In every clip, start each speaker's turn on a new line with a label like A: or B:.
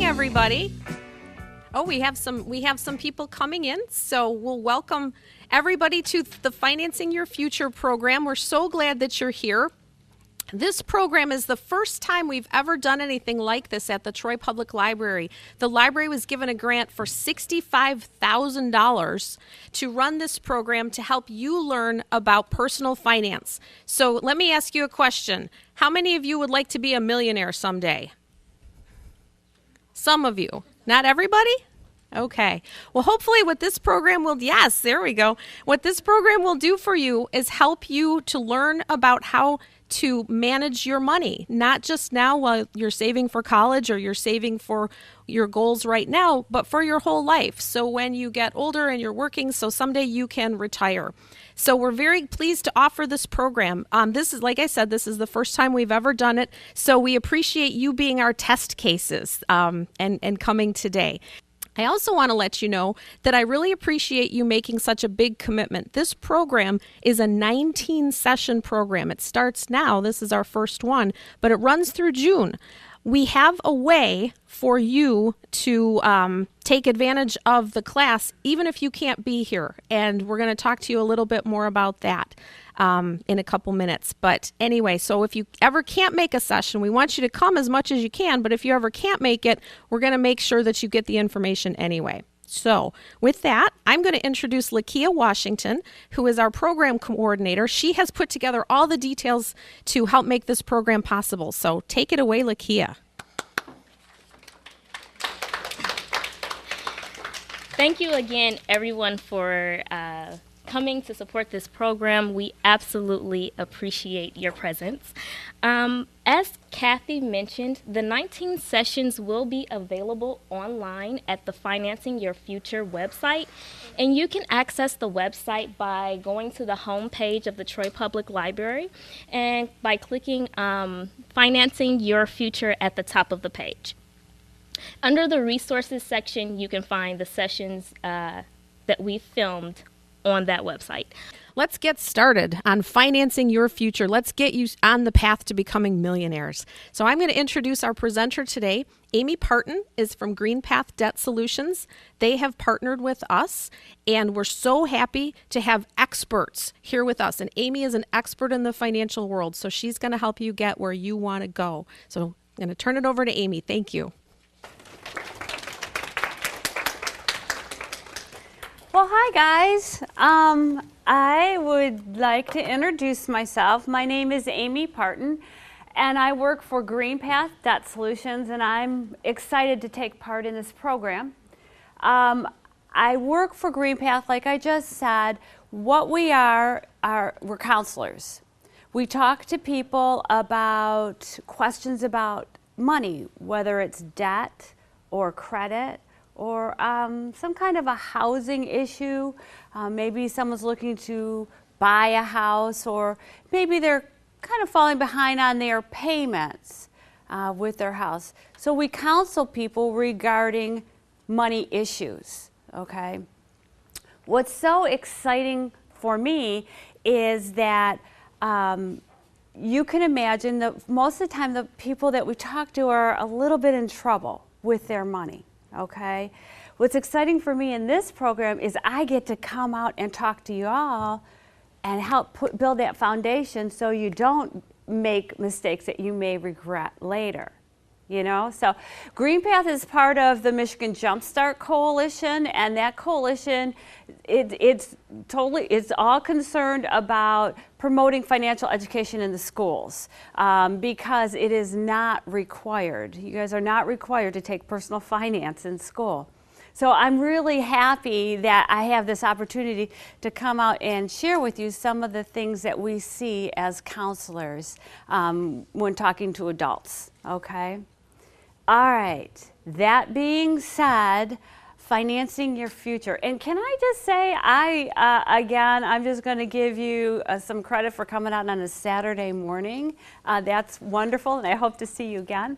A: everybody. Oh, we have some people coming in, so we'll welcome everybody to the Financing Your Future program. We're so glad that you're here. This program is the first time we've ever done anything like this at the Troy Public Library. The library was given a grant for $65,000 to run this program to help you learn about personal finance. So let me ask you a question. How many of you would like to be a millionaire someday? Some of you. Not everybody? Okay. Well, hopefully what this program will, yes, there we go. What this program will do for you is help you to learn about how to manage your money, not just now while you're saving for college or you're saving for your goals right now, but for your whole life. So when you get older and you're working, so someday you can retire. So we're very pleased to offer this program. This is, like I said, this is the first time we've ever done it. So we appreciate you being our test cases and coming today. I also want to let you know that I really appreciate you making such a big commitment. This program is a 19-session program. It starts now. This is our first one, but it runs through June. We have a way for you to take advantage of the class, even if you can't be here. And we're going to talk to you a little bit more about that in a couple minutes. But anyway, so if you ever can't make a session, we want you to come as much as you can. But if you ever can't make it, we're going to make sure that you get the information anyway. So with that, I'm going to introduce Lakia Washington, who is our program coordinator. She has put together all the details to help make this program possible. So take it away, Lakia.
B: Thank you again, everyone, for coming to support this program. We absolutely appreciate your presence. As Kathy mentioned, the 19 sessions will be available online at the Financing Your Future website, and you can access the website by going to the home page of the Troy Public Library and by clicking Financing Your Future at the top of the page. Under the resources section, you can find the sessions that we filmed on that website.
A: Let's get started on financing your future. Let's get you on the path to becoming millionaires. So I'm going to introduce our presenter today. Amy Parton is from GreenPath Debt Solutions. They have partnered with us, and we're so happy to have experts here with us. And Amy is an expert in the financial world, so she's going to help you get where you want to go. So I'm going to turn it over to Amy. Thank you.
C: Well, hi guys. I would like to introduce myself. My name is Amy Parton, and I work for GreenPath Debt Solutions, and I'm excited to take part in this program. I work for GreenPath, like I just said. What we are we're counselors. We talk to people about questions about money, whether it's debt or credit, or some kind of a housing issue. Maybe someone's looking to buy a house, or maybe they're kind of falling behind on their payments with their house. So we counsel people regarding money issues, okay? What's so exciting for me is that you can imagine that most of the time the people that we talk to are a little bit in trouble with their money. Okay, what's exciting for me in this program is I get to come out and talk to you all and help build that foundation so you don't make mistakes that you may regret later. You know, so GreenPath is part of the Michigan Jumpstart Coalition, and that coalition, it's all concerned about promoting financial education in the schools because it is not required. You guys are not required to take personal finance in school. So I'm really happy that I have this opportunity to come out and share with you some of the things that we see as counselors when talking to adults, okay? All right, that being said, financing your future. And can I just say, again, I'm just going to give you some credit for coming out on a Saturday morning. That's wonderful, and I hope to see you again.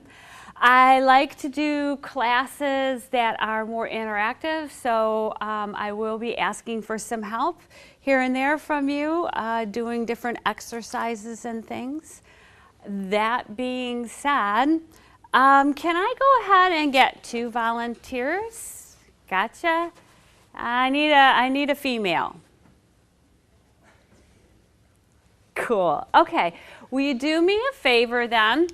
C: I like to do classes that are more interactive, so I will be asking for some help here and there from you, doing different exercises and things. That being said, Can I go ahead and get 2 volunteers? Gotcha. I need a female. Cool. Okay. Will you do me a favor then?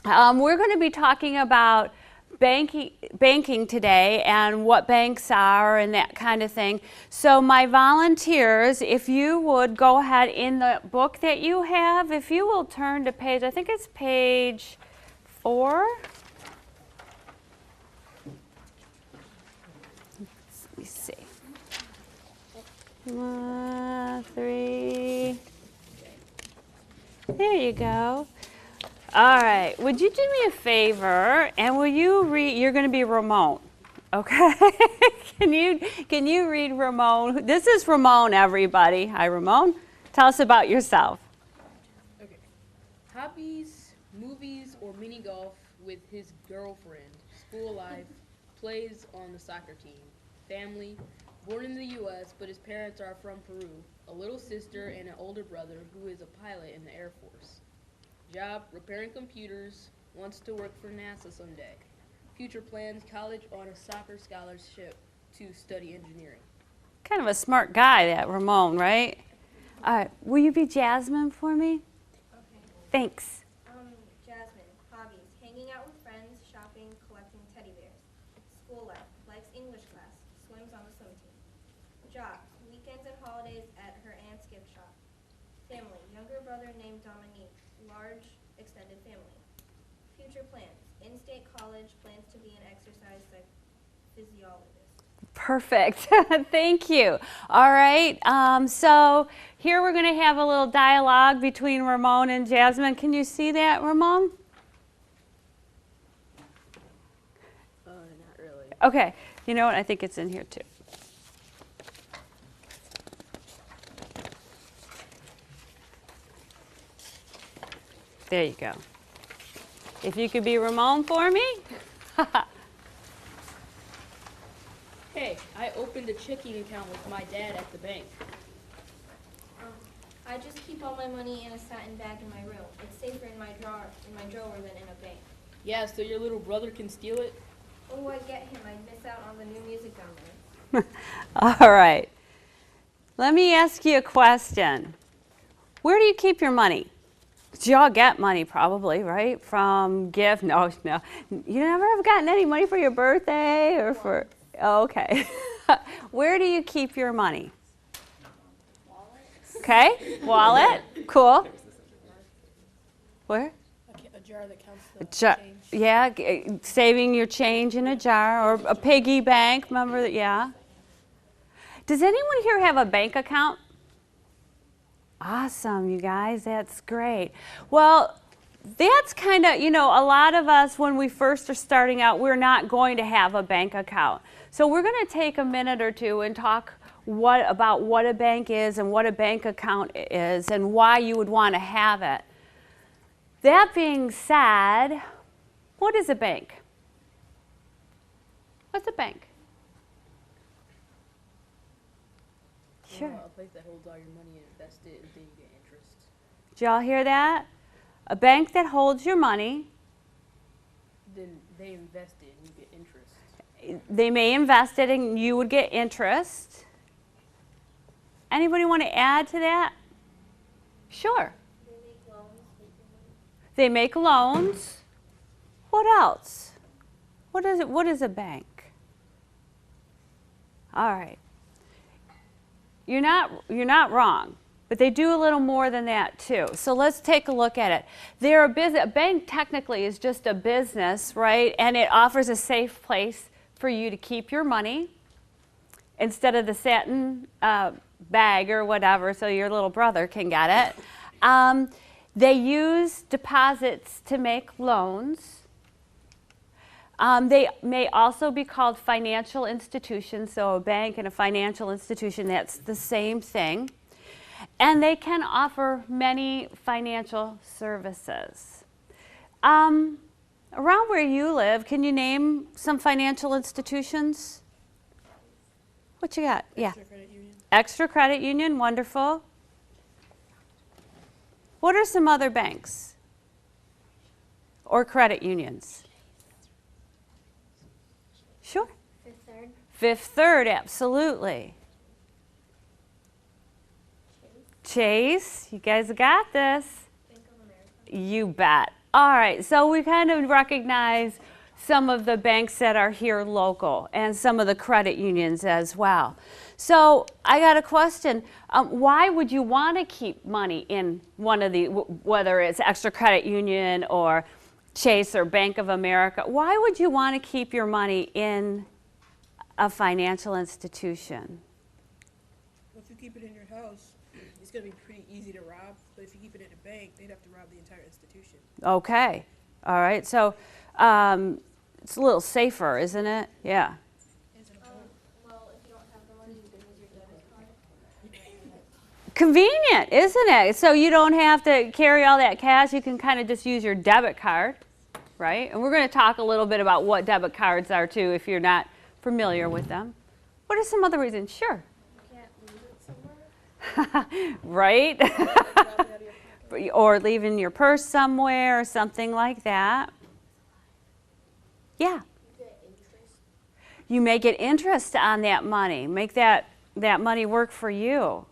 C: We're going to be talking about banking today and what banks are and that kind of thing. So my volunteers, if you would go ahead in the book that you have, if you will turn to page, I think it's page 4. Let me see. 3. There you go. All right. Would you do me a favor and will you read? You're going to be Ramon. Okay. Can you read Ramon? This is Ramon, everybody. Hi, Ramon. Tell us about yourself.
D: Okay. Hobbies, movies, or mini golf with his girlfriend. School life, plays on the soccer team. Family, born in the U.S., but his parents are from Peru. A little sister and an older brother who is a pilot in the Air Force. Job, repairing computers, wants to work for NASA someday. Future plans, college on a soccer scholarship to study engineering.
C: Kind of a smart guy, that Ramon, right? All right. Will you be Jasmine for me?
E: Okay.
C: Thanks.
E: Jasmine, hobbies, hanging out with friends, shopping, collecting teddy bears. School life, likes English class, swims on the swim team. Job, weekends and holidays at her aunt's gift shop. Family, younger brother named Dominique, large extended family. Future plans, in-state college, plans to be an exercise physiologist.
C: Perfect. Thank you. All right. So here we're going to have a little dialogue between Ramon and Jasmine. Can you see that, Ramon?
D: Not really.
C: Okay. You know what? I think it's in here too. There you go. If you could be Ramon for me.
D: Hey, I opened a checking account with my dad at the bank.
E: I just keep all my money in a satin bag in my room. It's safer in my drawer than in a bank.
D: Yeah, so your little brother can steal it?
E: Oh, I get him. I'd miss out on the new music down there.
C: All right. Let me ask you a question. Where do you keep your money? You all get money probably, right? From gift? No. You never have gotten any money for your birthday or for, oh, okay. Where do you keep your money? Okay, wallet, cool. Where?
D: A jar that counts the
C: Change. Yeah, saving your change in a jar or a piggy bank, remember that, yeah. Does anyone here have a bank account? Awesome, you guys, that's great. Well, that's kind of, a lot of us when we first are starting out, we're not going to have a bank account. So we're going to take a minute or two and talk about what a bank is and what a bank account is and why you would want to have it. That being said, what is a bank? What's a bank? Sure.
D: A place that holds all your money and invest it, and then you get interest.
C: Did y'all hear that? A bank that holds your money.
D: Then they invest it and you get interest.
C: They may invest it and you would get interest. Anybody want to add to that? Sure. They make loans. What else? What is a bank? All right. You're not wrong, but they do a little more than that too. So let's take a look at it. A bank technically is just a business, right? And it offers a safe place for you to keep your money instead of the satin bag or whatever, so your little brother can get it. They use deposits to make loans. They may also be called financial institutions, so a bank and a financial institution, that's the same thing. And they can offer many financial services. Around where you live, can you name some financial institutions? What you got? Yeah.
D: Extra Credit Union.
C: Extra Credit Union, wonderful. What are some other banks? or credit unions? Sure.
E: Fifth Third.
C: Fifth Third, absolutely. Chase, you guys got this.
E: Bank of America.
C: You bet. All right, so we kind of recognize some of the banks that are here local and some of the credit unions as well. So I got a question. Why would you want to keep money in one of the, whether it's Extra Credit Union or Chase or Bank of America, why would you want to keep your money in a financial institution?
F: Well, if you keep it in your house, it's going to be pretty easy to rob. But if you keep it in a bank, they'd have to rob the entire institution.
C: Okay, all right, so it's a little safer, isn't it? Yeah.
E: Well, if you don't have the money, you can use your debit card.
C: Convenient, isn't it? So you don't have to carry all that cash. You can kind of just use your debit card, right? And we're going to talk a little bit about what debit cards are too if you're not familiar with them. What are some other reasons? Sure.
E: You can't leave it somewhere.
C: Right? Or leaving your purse somewhere or something like that. Yeah.
E: You get interest.
C: You may get interest on that money. Make that money work for you.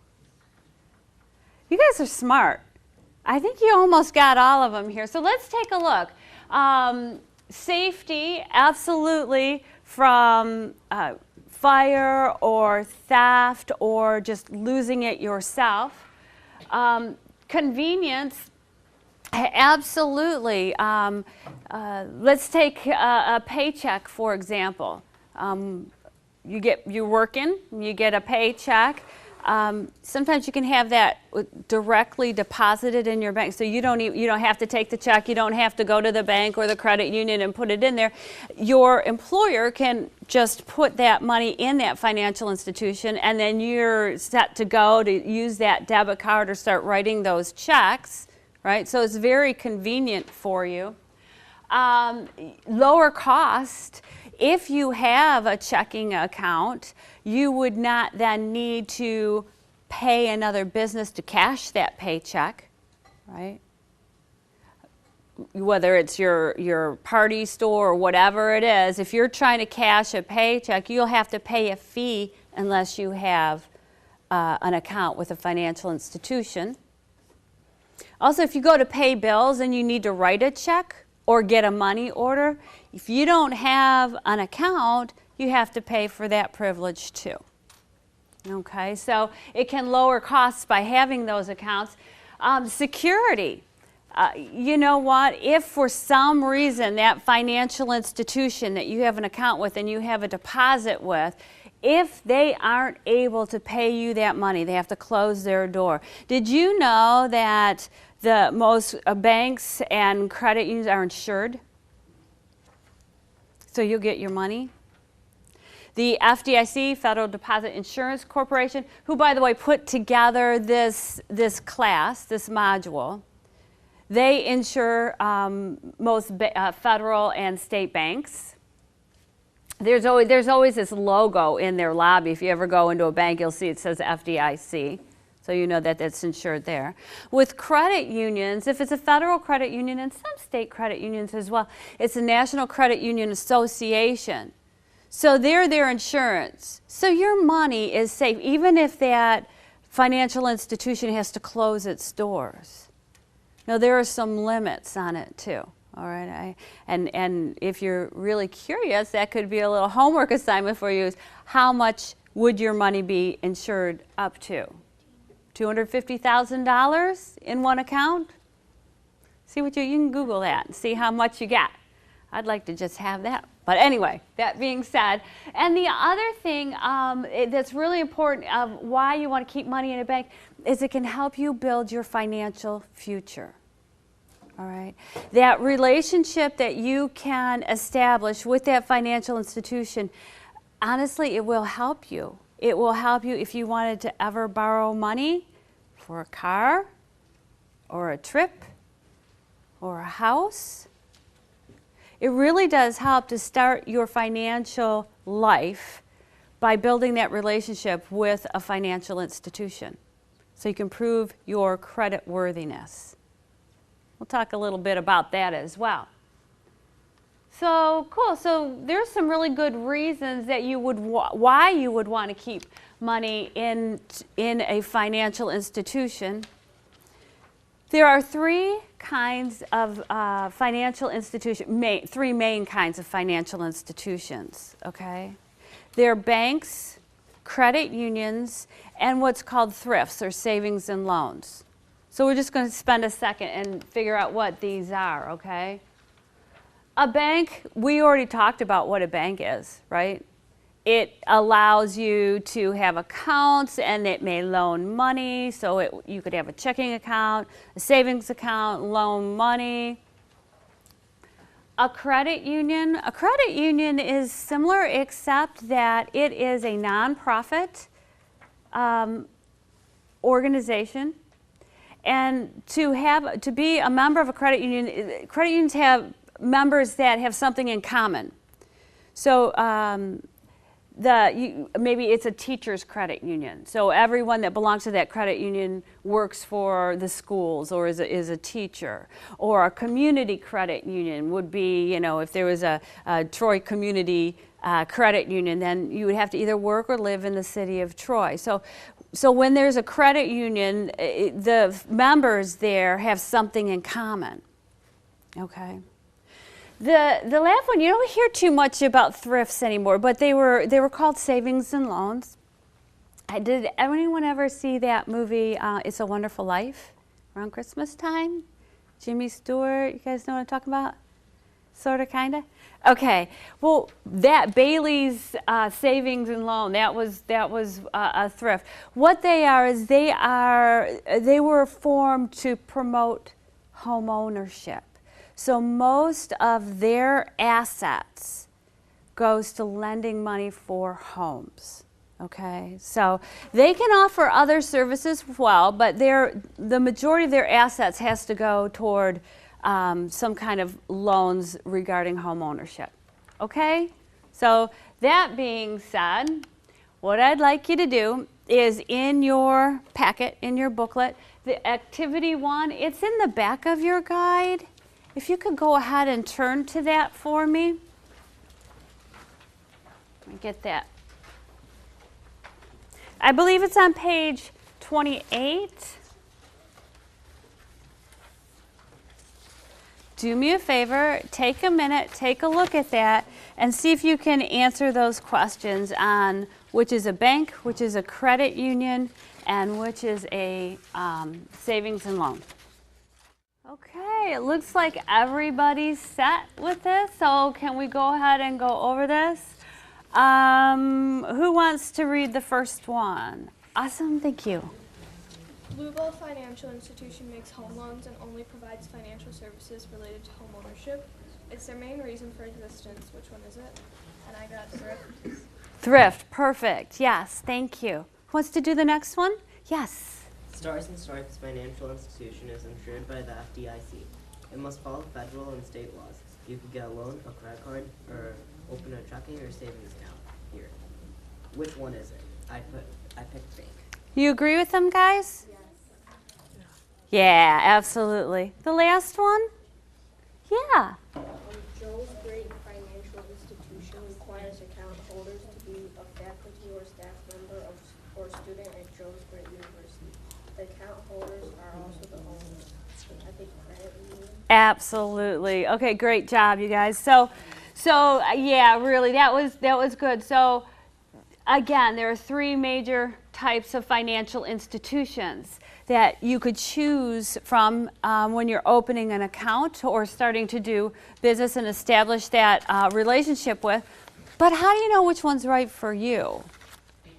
C: You guys are smart. I think you almost got all of them here. So let's take a look. Safety, absolutely, from fire or theft or just losing it yourself. Convenience, absolutely. Let's take a paycheck, for example. You're working, you get a paycheck. Sometimes you can have that directly deposited in your bank, so you don't have to take the check. You don't have to go to the bank or the credit union and put it in there. Your employer can just put that money in that financial institution, and then you're set to go to use that debit card or start writing those checks, right? So it's very convenient for you. Lower cost. If you have a checking account, you would not then need to pay another business to cash that paycheck, right? Whether it's your party store or whatever it is, if you're trying to cash a paycheck, you'll have to pay a fee unless you have an account with a financial institution. Also, if you go to pay bills and you need to write a check or get a money order, if you don't have an account, you have to pay for that privilege too. Okay, so it can lower costs by having those accounts. Security. You know what? If for some reason that financial institution that you have an account with and you have a deposit with, if they aren't able to pay you that money, they have to close their door. Did you know that the most banks and credit unions are insured? So you'll get your money. The FDIC, Federal Deposit Insurance Corporation, who, by the way, put together this class, this module, they insure most federal and state banks. There's always this logo in their lobby. If you ever go into a bank, you'll see it says FDIC. So you know that it's insured there. With credit unions, if it's a federal credit union and some state credit unions as well, it's the National Credit Union Association. So they're their insurance. So your money is safe, even if that financial institution has to close its doors. Now there are some limits on it too. All right, and if you're really curious, that could be a little homework assignment for you. Is how much would your money be insured up to? $250,000 in one account? See what you can Google that and see how much you get. I'd like to just have that. But anyway, that being said, and the other thing that's really important of why you want to keep money in a bank is it can help you build your financial future. All right. That relationship that you can establish with that financial institution, honestly, it will help you. It will help you if you wanted to ever borrow money for a car or a trip or a house. It really does help to start your financial life by building that relationship with a financial institution so you can prove your credit worthiness. We'll talk a little bit about that as well. So cool. So there's some really good reasons that you would why you would want to keep money in a financial institution. There are three kinds of financial institution, three main kinds of financial institutions. Okay, they're banks, credit unions, and what's called thrifts or savings and loans. So we're just going to spend a second and figure out what these are. Okay. A bank, we already talked about what a bank is, right? It allows you to have accounts and it may loan money. So you could have a checking account, a savings account, loan money. A credit union is similar except that it is a nonprofit organization. And to be a member of a credit unions have members that have something in common. So maybe it's a teacher's credit union. So everyone that belongs to that credit union works for the schools or is a teacher. Or a community credit union would be, if there was a Troy community credit union, then you would have to either work or live in the city of Troy. So when there's a credit union, the members there have something in common. Okay. The last one, you don't hear too much about thrifts anymore, but they were called savings and loans. Did anyone ever see that movie, It's a Wonderful Life, around Christmas time? Jimmy Stewart, you guys know what I'm talking about? Sort of, kind of? Okay, well, that Bailey's savings and loan, that was a thrift. What they are is they were formed to promote home ownership. So most of their assets goes to lending money for homes. Okay, so they can offer other services as well, but the majority of their assets has to go toward some kind of loans regarding home ownership. Okay, so that being said, what I'd like you to do is in your packet, in your booklet, the activity one, it's in the back of your guide. If you could go ahead and turn to that for me. Let me get that. I believe it's on page 28. Do me a favor, take a minute, take a look at that, and see if you can answer those questions on which is a bank, which is a credit union, and which is a savings and loan. Okay, it looks like everybody's set with this, so can we go ahead and go over this? Who wants to read the first one? Awesome, thank you.
G: Louisville Financial Institution makes home loans and only provides financial services related to home ownership. It's their main reason for existence. Which one is it? And I got thrift.
C: Thrift, perfect. Yes, thank you. Who wants to do the next one? Yes.
H: Stars and Stripes Financial Institution is insured by the FDIC. It must follow federal and state laws. You could get a loan, a credit card, or open a checking or savings account here. Which one is it? I picked bank.
C: You agree with them, guys? Yes. Yeah, absolutely. The last one? Yeah.
I: Joe's Great Financial Institution requires account holders to be a faculty or staff member or student at Joe's Great University. The account holders are also the owners. I think credit union.
C: Absolutely. Okay, great job, you guys. So yeah, really, that was good. So again, there are three major types of financial institutions that you could choose from when you're opening an account or starting to do business and establish that relationship with. But how do you know which one's right for you?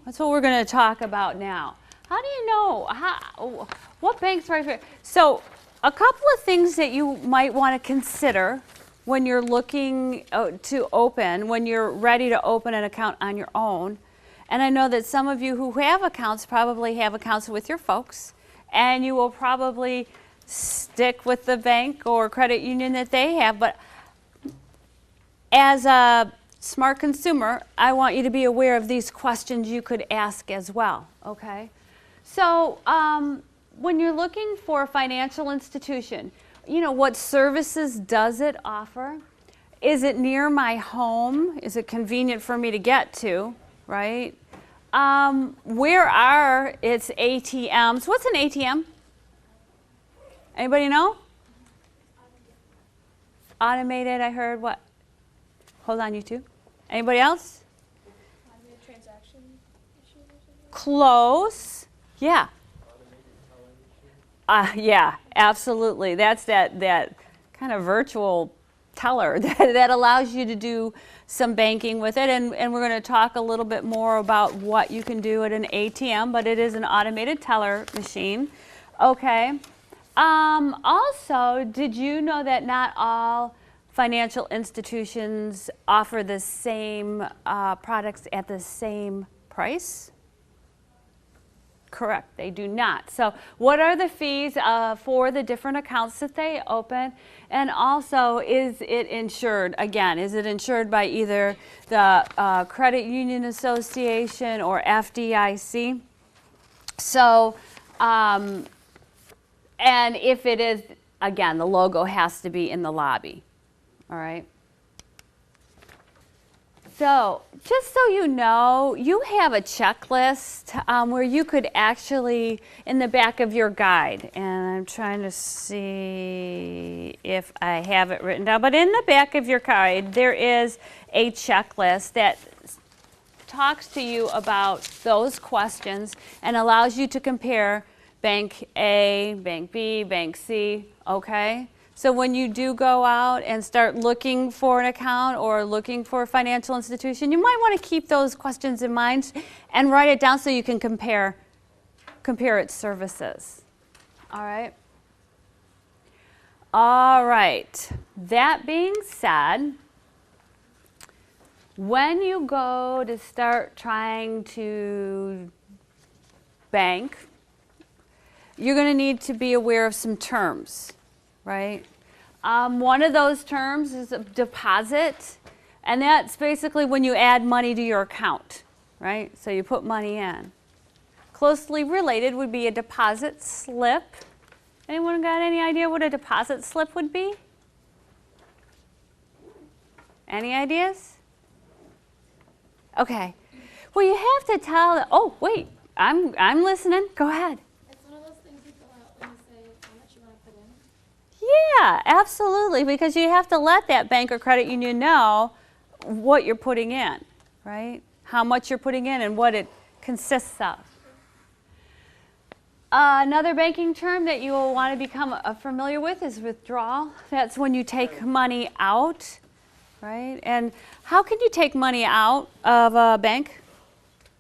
C: That's what we're going to talk about now. How do you know what bank's right for you? So a couple of things that you might want to consider when you're looking when you're ready to open an account on your own. And I know that some of you who have accounts probably have accounts with your folks, and you will probably stick with the bank or credit union that they have. But as a smart consumer, I want you to be aware of these questions you could ask as well, okay? So when you're looking for a financial institution, what services does it offer? Is it near my home? Is it convenient for me to get to, right? Where are its ATMs? What's an ATM? Anybody know? Automated, I heard what? Hold on, you two. Anybody else?
G: Automated transaction machine or something?
C: Close. Yeah. Yeah, absolutely. That's that kind of virtual teller that allows you to do some banking with it. And we're going to talk a little bit more about what you can do at an ATM, but it is an automated teller machine. Okay. Also, did you know that not all financial institutions offer the same products at the same price? Correct, they do not. So what are the fees for the different accounts that they open? And also, is it insured? Again, is it insured by either the Credit Union Association or FDIC? So, and if it is, again, the logo has to be in the lobby, all right? So, just so you know, you have a checklist where you could actually, in the back of your guide, and I'm trying to see if I have it written down, but in the back of your guide, there is a checklist that talks to you about those questions and allows you to compare Bank A, Bank B, Bank C, okay? So when you do go out and start looking for an account or looking for a financial institution, you might want to keep those questions in mind and write it down so you can compare its services. All right? All right. That being said, when you go to start trying to bank, you're going to need to be aware of some terms, right? One of those terms is a deposit, and that's basically when you add money to your account, right? So you put money in. Closely related would be a deposit slip. Anyone got any idea what a deposit slip would be? Any ideas? Okay. Well, you have to tell. Oh, wait. I'm listening. Go ahead.
G: It's one of those things you fill out when you say how much you want to put in.
C: Yeah, absolutely, because you have to let that bank or credit union know what you're putting in, right? How much you're putting in and what it consists of. Another banking term that you will want to become familiar with is withdrawal. That's when you take money out, right? And how can you take money out of a bank?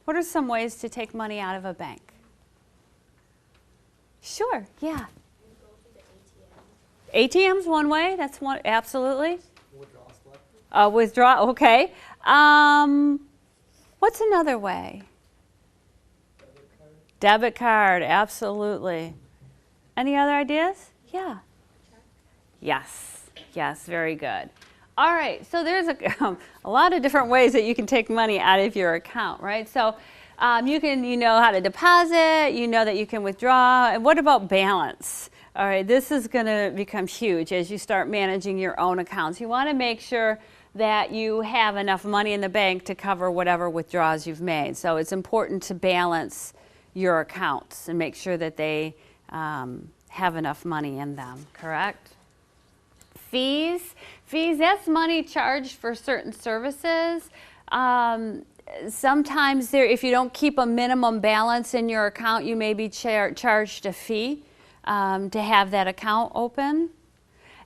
C: What are some ways to take money out of a bank? Sure, yeah. ATM's one way. That's one, absolutely. Withdraw, okay. What's another way? Debit card, absolutely. Any other ideas? Yeah. Yes, very good. All right, so there's a lot of different ways that you can take money out of your account, right? So you know how to deposit, you know that you can withdraw. And what about balance? All right, this is going to become huge as you start managing your own accounts. You want to make sure that you have enough money in the bank to cover whatever withdrawals you've made. So it's important to balance your accounts and make sure that they have enough money in them, correct? Fees, that's money charged for certain services. Sometimes if you don't keep a minimum balance in your account, you may be charged a fee to have that account open.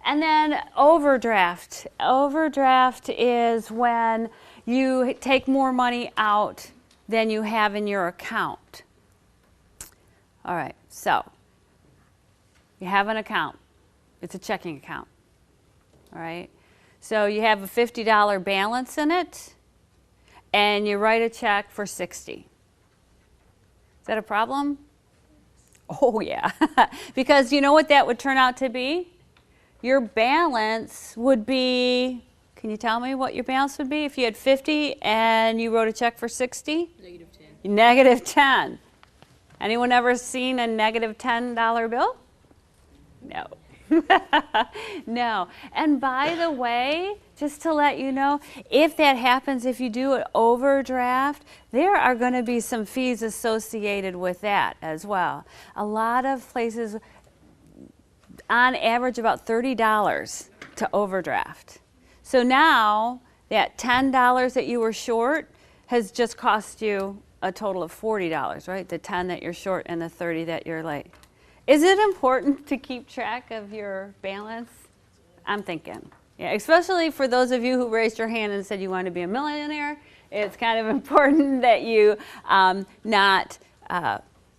C: And then overdraft. Overdraft is when you take more money out than you have in your account. All right, so you have an account. It's a checking account. All right, so you have a $50 balance in it, and you write a check for $60. Is that a problem? Oh yeah, because you know what that would turn out to be? Your balance would be, can you tell me what your balance would be if you had 50 and you wrote a check for 60?
D: Negative 10.
C: Negative 10. Anyone ever seen a negative $10 bill? No. No. And by the way, just to let you know, if that happens, if you do an overdraft, there are going to be some fees associated with that as well. A lot of places, on average, about $30 to overdraft. So now that $10 that you were short has just cost you a total of $40, right? The 10 that you're short and the 30 that you're late. Is it important to keep track of your balance? I'm thinking. Yeah, especially for those of you who raised your hand and said you want to be a millionaire, it's kind of important that you not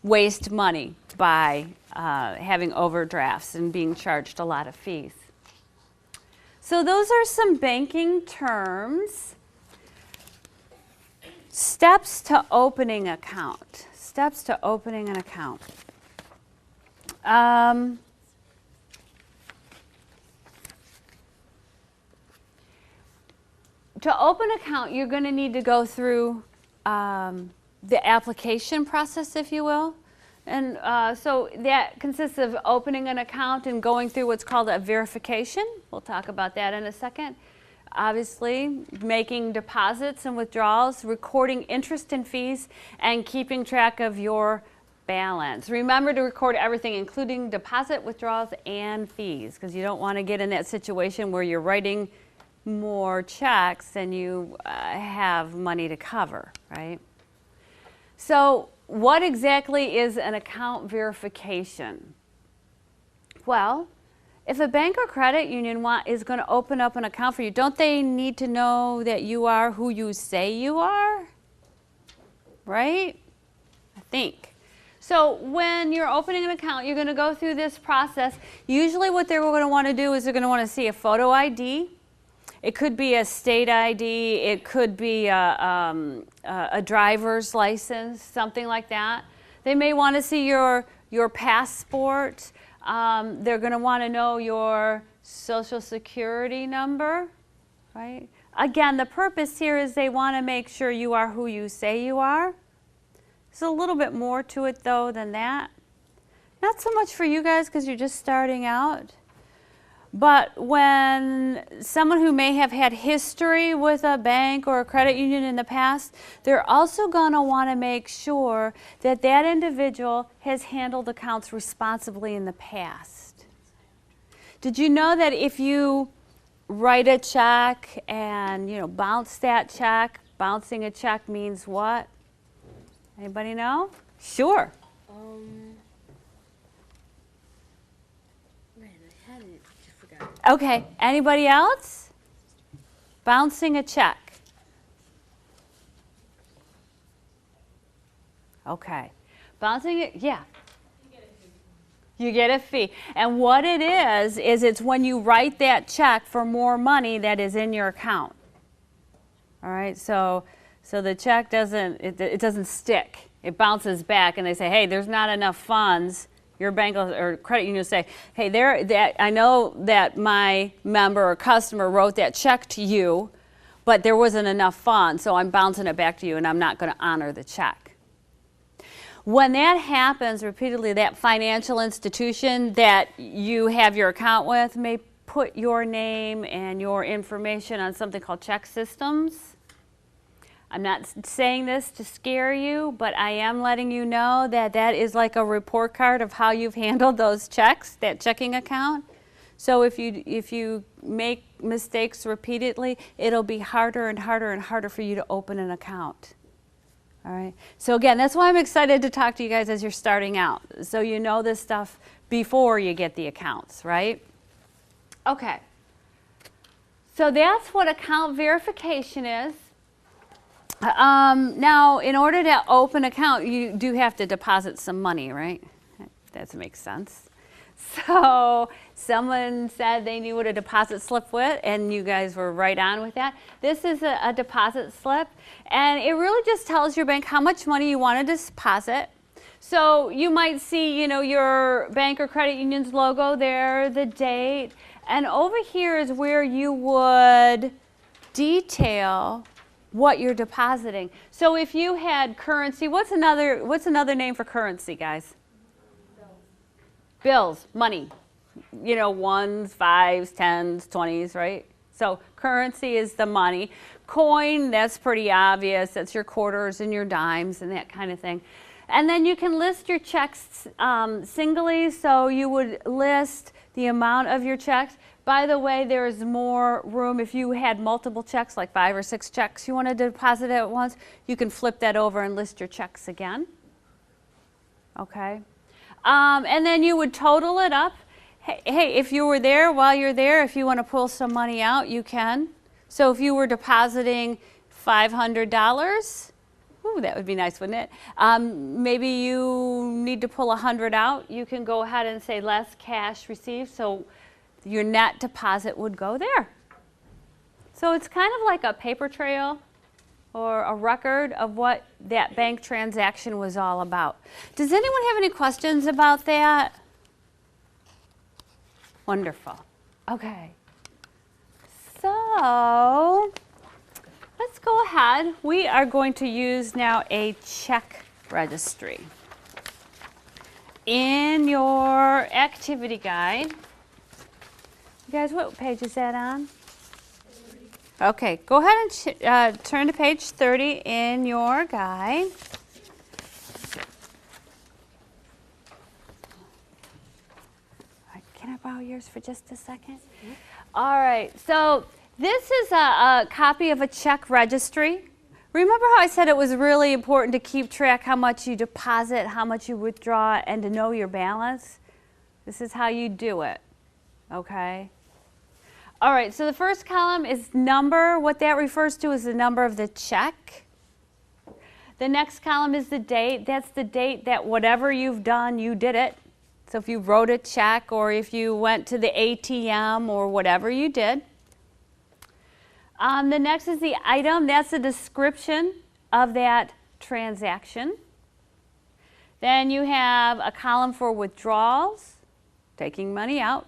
C: waste money by having overdrafts and being charged a lot of fees. So those are some banking terms. Steps to opening account. Steps to opening an account. To open an account, you're going to need to go through the application process, if you will. And so that consists of opening an account and going through what's called a verification. We'll talk about that in a second. Obviously, making deposits and withdrawals, recording interest and fees, and keeping track of your balance. Remember to record everything, including deposit, withdrawals, and fees, because you don't want to get in that situation where you're writing more checks than you have money to cover, right? So what exactly is an account verification? Well, if a bank or credit union is going to open up an account for you, don't they need to know that you are who you say you are? Right? I think. So when you're opening an account, you're going to go through this process. Usually what they're going to want to do is they're going to want to see a photo ID. It could be a state ID. It could be a driver's license, something like that. They may want to see your passport. They're going to want to know your social security number, right? Again, the purpose here is they want to make sure you are who you say you are. There's a little bit more to it, though, than that. Not so much for you guys because you're just starting out. But when someone who may have had history with a bank or a credit union in the past, they're also going to want to make sure that that individual has handled accounts responsibly in the past. Did you know that if you write a check and, bounce that check, bouncing a check means what? Anybody know? Sure. Okay, anybody else? Bouncing a check. Okay, bouncing it, yeah. You get a fee. And what it is it's when you write that check for more money that is in your account. All right, so the check it doesn't stick. It bounces back and they say, hey, there's not enough funds. Your bank or credit union will say, hey, I know that my member or customer wrote that check to you, but there wasn't enough funds, so I'm bouncing it back to you and I'm not going to honor the check. When that happens repeatedly, that financial institution that you have your account with may put your name and your information on something called check systems. I'm not saying this to scare you, but I am letting you know that is like a report card of how you've handled those checks, that checking account. So if you make mistakes repeatedly, it'll be harder and harder and harder for you to open an account. All right. So again, that's why I'm excited to talk to you guys as you're starting out, so you know this stuff before you get the accounts, right? Okay. So that's what account verification is. Now, in order to open an account, you do have to deposit some money, right? That makes sense. So someone said they knew what a deposit slip was, and you guys were right on with that. This is a deposit slip, and it really just tells your bank how much money you want to deposit. So you might see, your bank or credit union's logo there, the date, and over here is where you would detail what you're depositing. So if you had currency, what's another name for currency, guys? Bills, money. you know, ones, fives, tens, 20s, right? So currency is the money. Coin, that's pretty obvious. That's your quarters and your dimes and that kind of thing. And then you can list your checks singly, so you would list the amount of your checks. By the way, there's more room if you had multiple checks, like 5 or 6 checks you want to deposit at once, you can flip that over and list your checks again. Okay. And then you would total it up. Hey, if you were there, while you're there, if you want to pull some money out, you can. So if you were depositing $500, ooh, that would be nice, wouldn't it? Maybe you need to pull 100 out. You can go ahead and say less cash received, so your net deposit would go there. So it's kind of like a paper trail or a record of what that bank transaction was all about. Does anyone have any questions about that? Wonderful. Okay. So let's go ahead. We are going to use now a check registry. In your activity guide, you guys, what page is that on? Okay, go ahead and turn to page 30 in your guide. Can I borrow yours for just a second? All right, so this is a copy of a check registry. Remember how I said it was really important to keep track how much you deposit, how much you withdraw, and to know your balance? This is how you do it, okay? All right, so the first column is number. What that refers to is the number of the check. The next column is the date. That's the date that whatever you've done, you did it. So if you wrote a check or if you went to the ATM or whatever you did. The next is the item. That's the description of that transaction. Then you have a column for withdrawals, taking money out,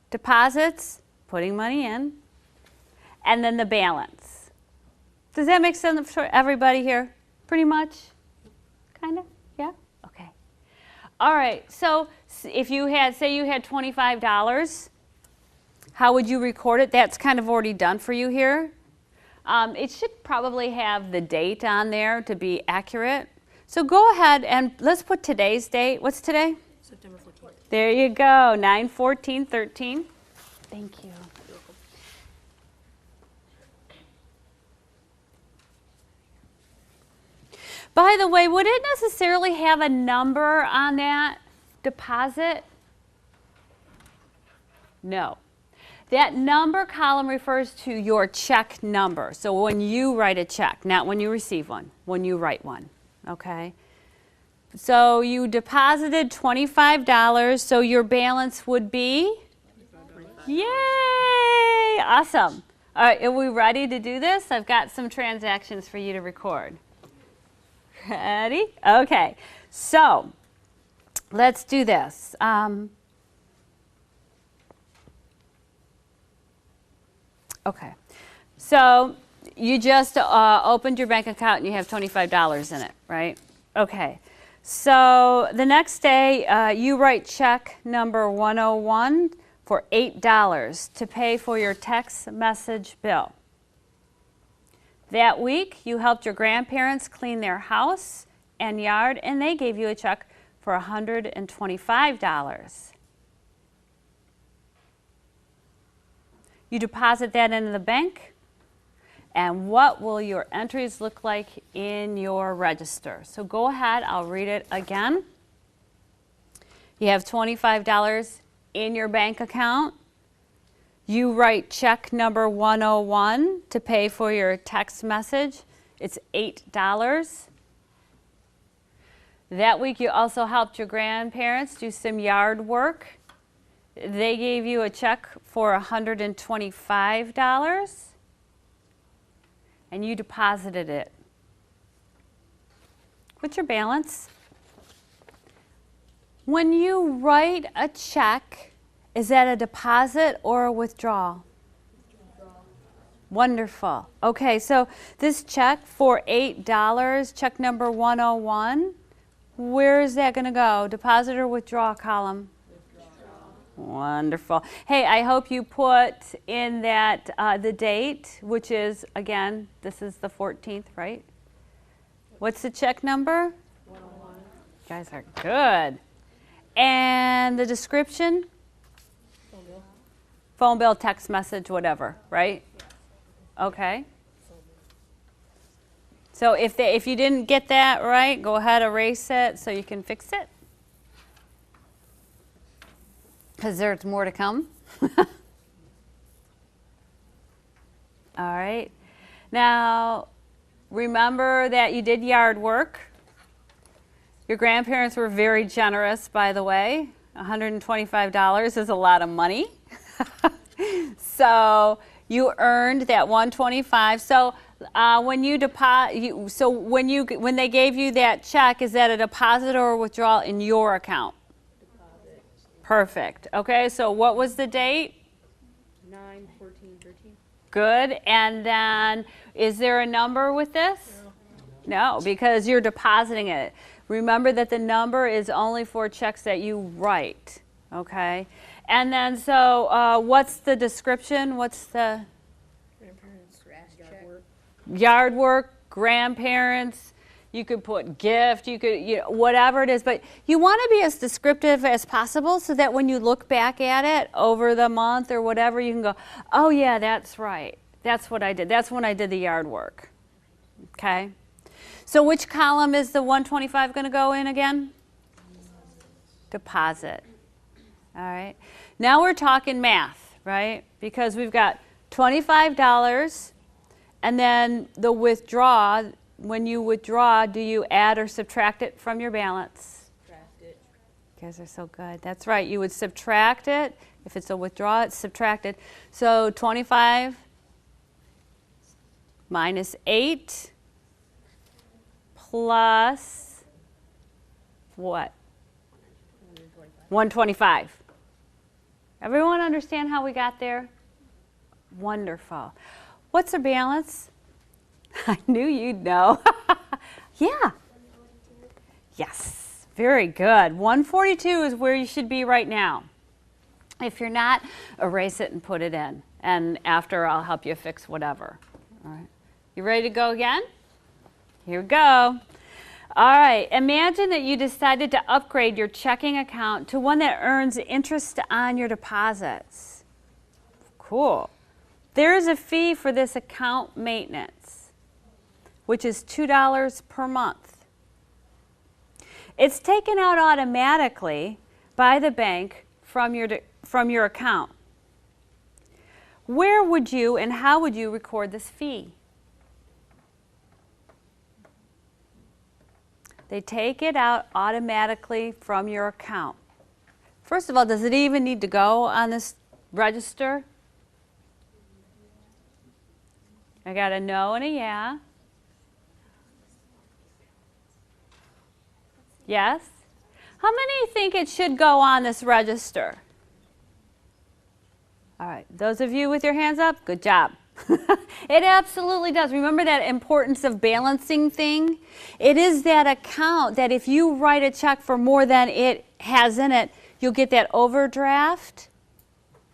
C: deposits, putting money in, and then the balance. Does that make sense for everybody here? Pretty much? Kind of? Yeah? Okay. All right, so if you had, say you had $25, how would you record it? That's kind of already done for you here. It should probably have the date on there to be accurate. So go ahead and let's put today's date. What's today?
F: September 14th.
C: There you go, 9/14/13. Thank you. By the way, would it necessarily have a number on that deposit? No. That number column refers to your check number. So when you write a check, not when you receive one, when you write one, okay? So you deposited $25, so your balance would be? Yay! Awesome. All right, are we ready to do this? I've got some transactions for you to record. Ready? Okay, so let's do this. Okay, so you just opened your bank account and you have $25 in it, right? Okay, so the next day you write check number 101 for $8 to pay for your text message bill. That week, you helped your grandparents clean their house and yard, and they gave you a check for $125. You deposit that into the bank, and what will your entries look like in your register? So go ahead, I'll read it again. You have $25 in your bank account. You write check number 101 to pay for your text message. It's $8. That week you also helped your grandparents do some yard work. They gave you a check for $125 and you deposited it. What's your balance? When you write a check, is that a deposit or a withdrawal? Wonderful. Okay, so this check for $8, check number 101, where is that going to go? Deposit or withdrawal column? Wonderful. Hey, I hope you put in that the date, which is, again, this is the 14th, right? What's the check number? 101. You guys are good. And the description?
F: Phone bill.
C: Phone bill, text message, whatever, right? Okay. So if you didn't get that right, go ahead, erase it so you can fix it. Because there's more to come. All right. Now, remember that you did yard work. Your grandparents were very generous, by the way. $125 is a lot of money. So you earned that $125. So when you deposit, when they gave you that check, is that a deposit or a withdrawal in your account?
D: Deposit.
C: Perfect. Okay, so what was the date?
D: 9/14/13.
C: Good. And then, is there a number with this? No, because you're depositing it. Remember that the number is only for checks that you write. Okay. And then, so what's the description? What's the
F: Grandparents,
D: Yard
F: check.
D: work.
C: yard work? Grandparents. You could put gift. You could, whatever it is. But you want to be as descriptive as possible so that when you look back at it over the month or whatever, you can go, oh yeah, that's right. That's what I did. That's when I did the yard work. Okay. So which column is the 125 going to go in again? Deposit. All right. Now we're talking math, right? Because we've got $25 and then the withdraw. When you withdraw, do you add or subtract it from your balance?
D: Subtract it.
C: You guys are so good. That's right. You would subtract it. If it's a withdrawal, it's subtracted. So 25 minus 8 plus what? 125. Everyone understand how we got there? Wonderful. What's our balance? I knew you'd know. Yeah. Yes. Very good. 142 is where you should be right now. If you're not, erase it and put it in. And after, I'll help you fix whatever. All right. You ready to go again? Here we go. All right. Imagine that you decided to upgrade your checking account to one that earns interest on your deposits. Cool. There is a fee for this account maintenance, which is $2 per month. It's taken out automatically by the bank from your account. Where would you and how would you record this fee? They take it out automatically from your account. First of all, does it even need to go on this register? I got a no and a yeah. Yes? How many think it should go on this register? All right, those of you with your hands up, good job. It absolutely does. Remember that importance of balancing thing? It is that account that if you write a check for more than it has in it, you'll get that overdraft.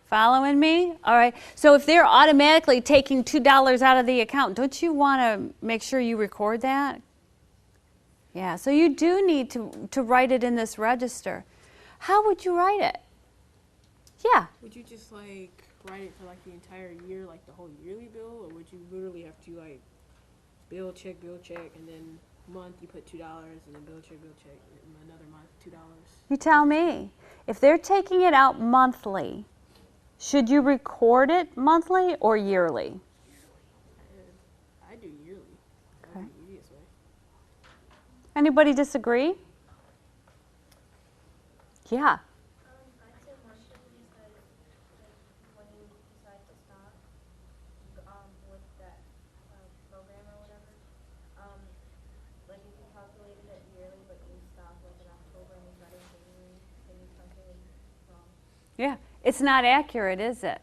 C: Following me? All right. So if they're automatically taking $2 out of the account, don't you want to make sure you record that? Yeah, so you do need to write it in this register. How would you write it? Yeah.
F: Would you just like write it for like the entire year, like the whole yearly bill, or would you literally have to like bill check, and then month you put $2, and then bill check, and another month $2?
C: You tell me. If they're taking it out monthly, should you record it monthly or yearly?
F: I do yearly. That would be the easiest way.
C: Anybody disagree? Yeah.
E: I'd say monthly because when you decide to stop with that program or whatever, like if you calculated it yearly but you stop like in October and you got it in January, then you calculated wrong.
C: Yeah. It's not accurate, is it?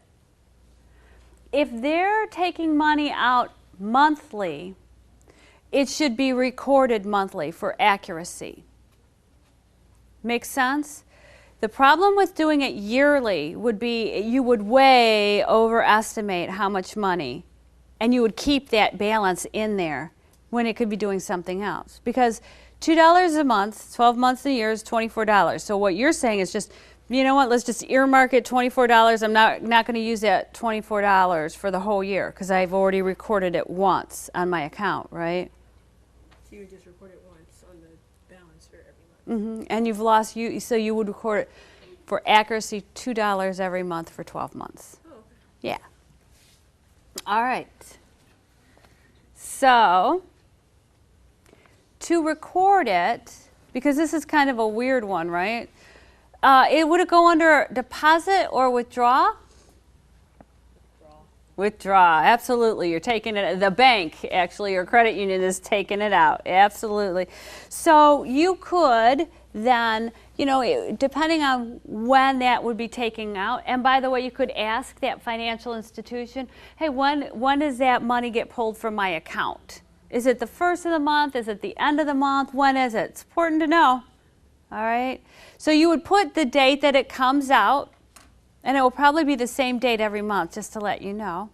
C: If they're taking money out monthly, it should be recorded monthly for accuracy. Make sense? The problem with doing it yearly would be you would way overestimate how much money, and you would keep that balance in there when it could be doing something else. Because $2 a month, 12 months a year is $24. So what you're saying is just, you know what, let's just earmark it $24. I'm not going to use that $24 for the whole year because I've already recorded it once on my account, right?
F: So you would just record it once on the balance for every month.
C: And you've lost, so you would record it for accuracy $2 every month for 12 months.
F: Oh, okay.
C: Yeah. All right. So to record it, because this is kind of a weird one, right? Would it go under deposit or withdraw? Withdraw, absolutely. You're taking it, the bank actually, your credit union is taking it out, absolutely. So you could then, you know, depending on when that would be taken out, and by the way, you could ask that financial institution, hey, when does that money get pulled from my account? Is it the first of the month? Is it the end of the month? When is it? It's important to know, all right? So you would put the date that it comes out, and it will probably be the same date every month, just to let you know.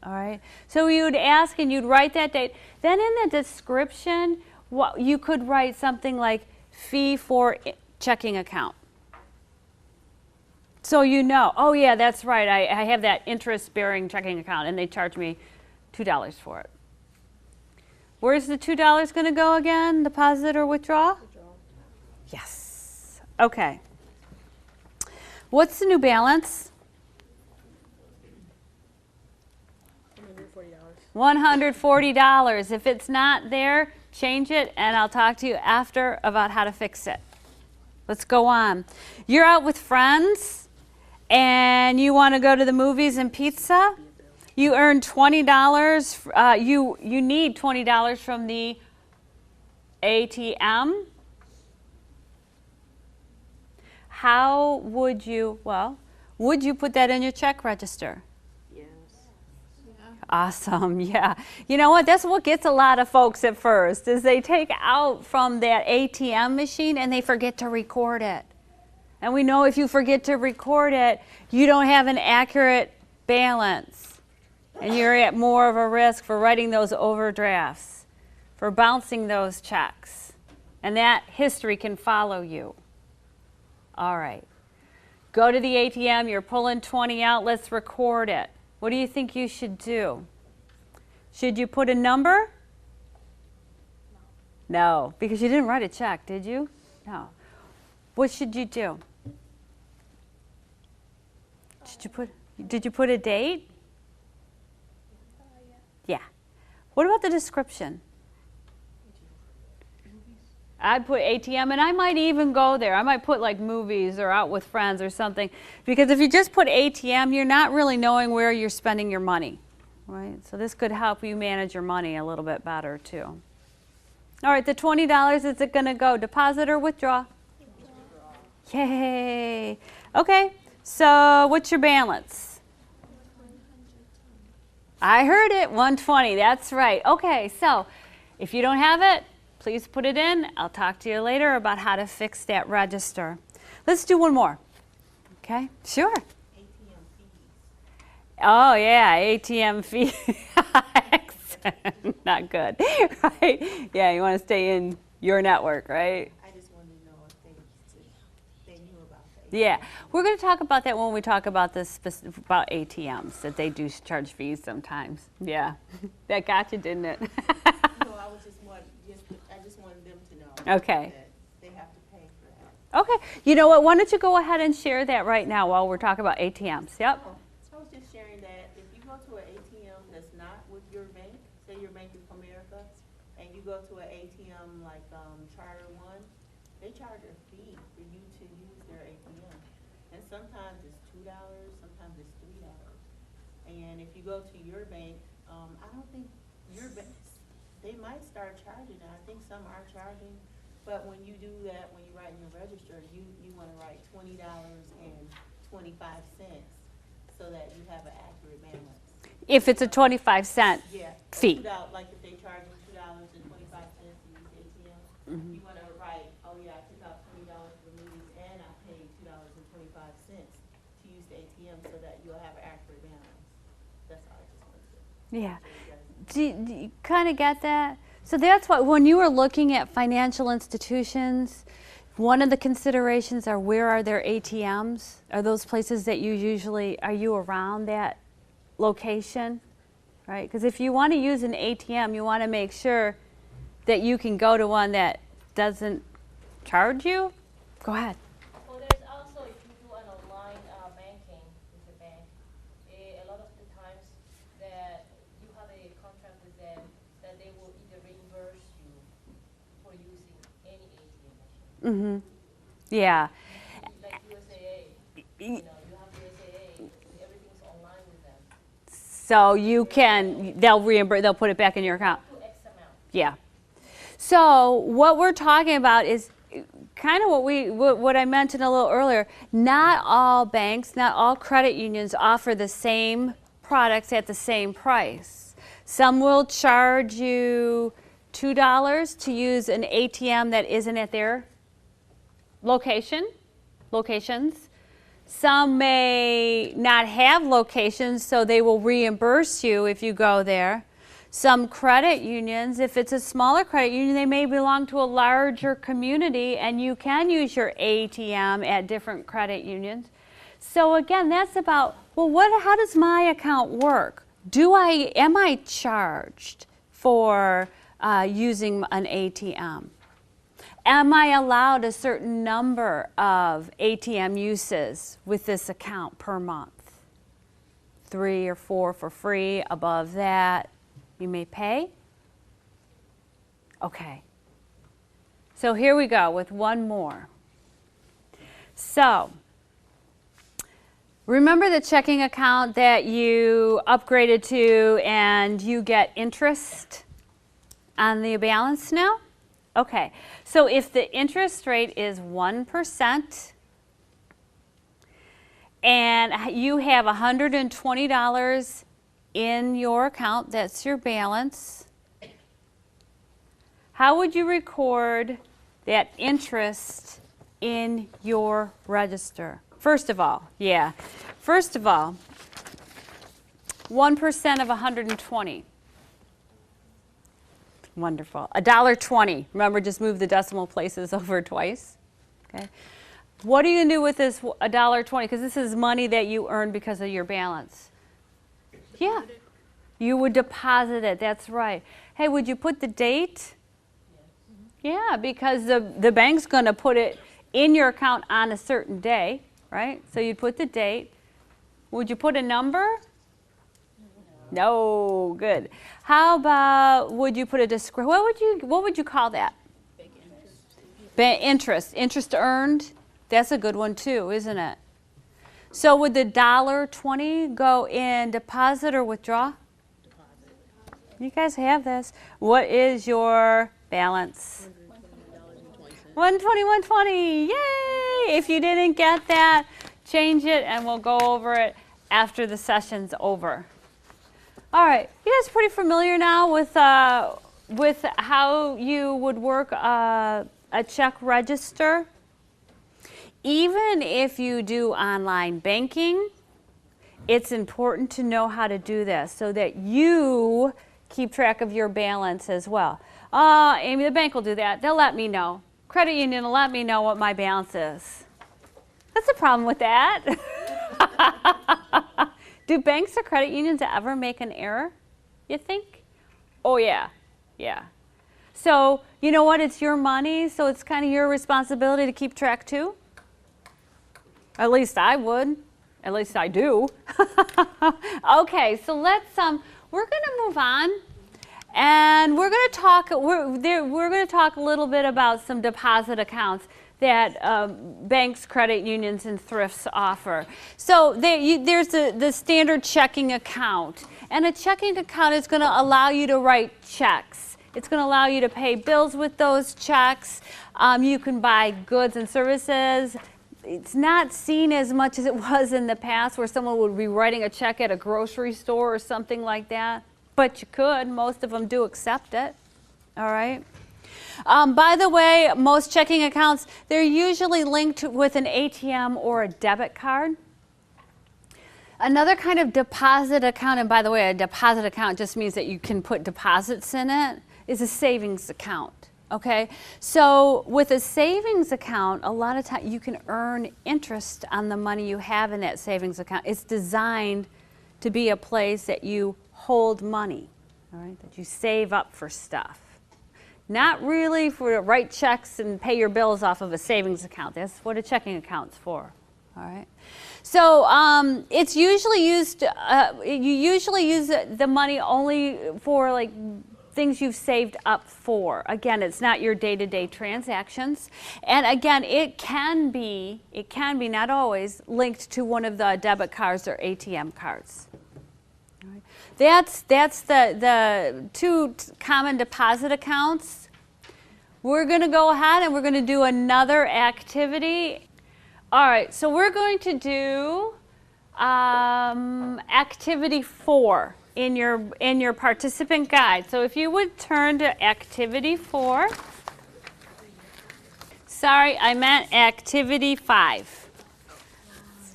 C: All right. So you would ask and you'd write that date. Then in the description, you could write something like fee for checking account. So you know, oh yeah, that's right. I have that interest-bearing checking account, and they charge me $2 for it. Where's the $2 going to go again? Deposit or withdraw? Yes. Okay. What's the new balance? $140. If it's not there, change it, and I'll talk to you after about how to fix it. Let's go on. You're out with friends, and you want to go to the movies and pizza. You earn $20. You need $20 from the ATM. How would you, would you put that in your check register?
F: Yes.
C: Awesome, yeah. You know what, that's what gets a lot of folks at first, is they take out from that ATM machine and they forget to record it. And we know if you forget to record it, you don't have an accurate balance. And you're at more of a risk for writing those overdrafts, for bouncing those checks. And that history can follow you. All right. Go to the ATM, you're pulling 20 out, let's record it. What do you think you should do? Should you put a number? No, because you didn't write a check, did you? No. What should you do? Did you put a date? Yeah. What about the description? I'd put ATM, and I might even go there. I might put like movies or out with friends or something. Because if you just put ATM, you're not really knowing where you're spending your money, right? So this could help you manage your money a little bit better too. All right, the $20, is it going to go deposit or withdraw? Yay. Okay, so what's your balance? I heard it, 120, that's right. Okay, so if you don't have it, please put it in. I'll talk to you later about how to fix that register. Let's do one more. Okay, sure.
J: ATM fees.
C: Oh yeah, ATM fee. Not good, right? Yeah, you want to stay in your network, right?
J: I just wanted to know if they knew about that.
C: Yeah, we're going to talk about that when we talk about this about ATMs, that they do charge fees sometimes. Yeah, that got you, didn't it?
J: No, I just wanted them to know.
C: Okay.
J: That they have to pay for that.
C: Okay, you know what? Why don't you go ahead and share that right now while we're talking about ATMs? Yep.
J: So I was just sharing that if you go to an ATM that's not with your bank, say your Bank of America, and you go to an ATM like Charter One, they charge a fee for you to use their ATM. And sometimes it's $2, sometimes it's $3. And if you go to your bank, I don't think your bank, they might start charging. I think some are charging, but when you do that, when you write in your register, you want to write $20.25 so that you have an accurate balance.
C: If it's a 25-cent
J: Yeah.
C: fee.
J: $2, like if they charge you $2.25 to use ATM, you want to write, oh yeah, I took out $20 for movies and I paid
C: Yeah. Do you kind of get that? So that's why when you are looking at financial institutions, one of the considerations are where are their ATMs? Are those places that you usually, are you around that location? Right? Because if you want to use an ATM, you want to make sure that you can go to one that doesn't charge you. Go ahead.
K: Well, there's also, if you do an online banking with the bank, a lot of the times that you have a contract with them that they will either reimburse you for using any ATM machine.
C: Yeah.
K: Like USAA, you have USAA, everything's online with them.
C: So you can, they'll reimburse, they'll put it back in your account.
K: To X amount.
C: Yeah. So what we're talking about is kind of what I mentioned a little earlier. Not all banks, not all credit unions offer the same products at the same price. Some will charge you $2 to use an ATM that isn't at their locations. Some may not have locations, so they will reimburse you if you go there. Some credit unions, if it's a smaller credit union, they may belong to a larger community and you can use your ATM at different credit unions. So again, that's about, well, how does my account work? Am I charged for using an ATM? Am I allowed a certain number of ATM uses with this account per month? 3 or 4 for free. Above that, you may pay. Okay. So here we go with one more. So, remember the checking account that you upgraded to and you get interest on the balance now? Okay. So if the interest rate is 1% and you have $120 in your account, that's your balance, how would you record that interest in your register? First of all, 1% of 120. Wonderful. $1.20. Remember, just move the decimal places over twice. Okay. What are you going to do with this $1.20? Because this is money that you earned because of your balance. Yeah. You would deposit it. That's right. Hey, would you put the date? Yeah, because the bank's going to put it in your account on a certain day, right? So you'd put the date. Would you put a number? No, good. How about, would you put a description? What would you call that? Interest earned. That's a good one too, isn't it? So would the $1.20 go in deposit or withdraw? Deposit. You guys have this. What is your balance? $120. Yay! If you didn't get that, change it and we'll go over it after the session's over. All right, you guys pretty familiar now with how you would work a check register? Even if you do online banking, it's important to know how to do this so that you keep track of your balance as well. Amy, the bank will do that. They'll let me know. Credit union will let me know what my balance is. That's the problem with that. Do banks or credit unions ever make an error, you think? Oh, yeah. Yeah. So, you know what? It's your money, so it's kind of your responsibility to keep track, too. At least I would. At least I do. Okay, so let's, we're going to move on. And we're going to talk, we're going to talk a little bit about some deposit accounts that banks, credit unions, and thrifts offer. So there's the standard checking account. And a checking account is going to allow you to write checks. It's going to allow you to pay bills with those checks. You can buy goods and services. It's not seen as much as it was in the past where someone would be writing a check at a grocery store or something like that. But you could. Most of them do accept it. All right. By the way, most checking accounts, they're usually linked with an ATM or a debit card. Another kind of deposit account, and by the way, a deposit account just means that you can put deposits in it, is a savings account. Okay, so with a savings account, a lot of time you can earn interest on the money you have in that savings account. It's designed to be a place that you hold money, all right, that you save up for stuff. Not really for to write checks and pay your bills off of a savings account. That's what a checking account's for, all right? So it's usually used, you usually use the money only for like things you've saved up for. Again, it's not your day-to-day transactions. And again, it can be, not always, linked to one of the debit cards or ATM cards. All right. That's the two common deposit accounts. We're going to go ahead and we're going to do another activity. All right, so we're going to do activity 4 in your participant guide. So if you would turn to activity 4. Sorry, I meant activity 5.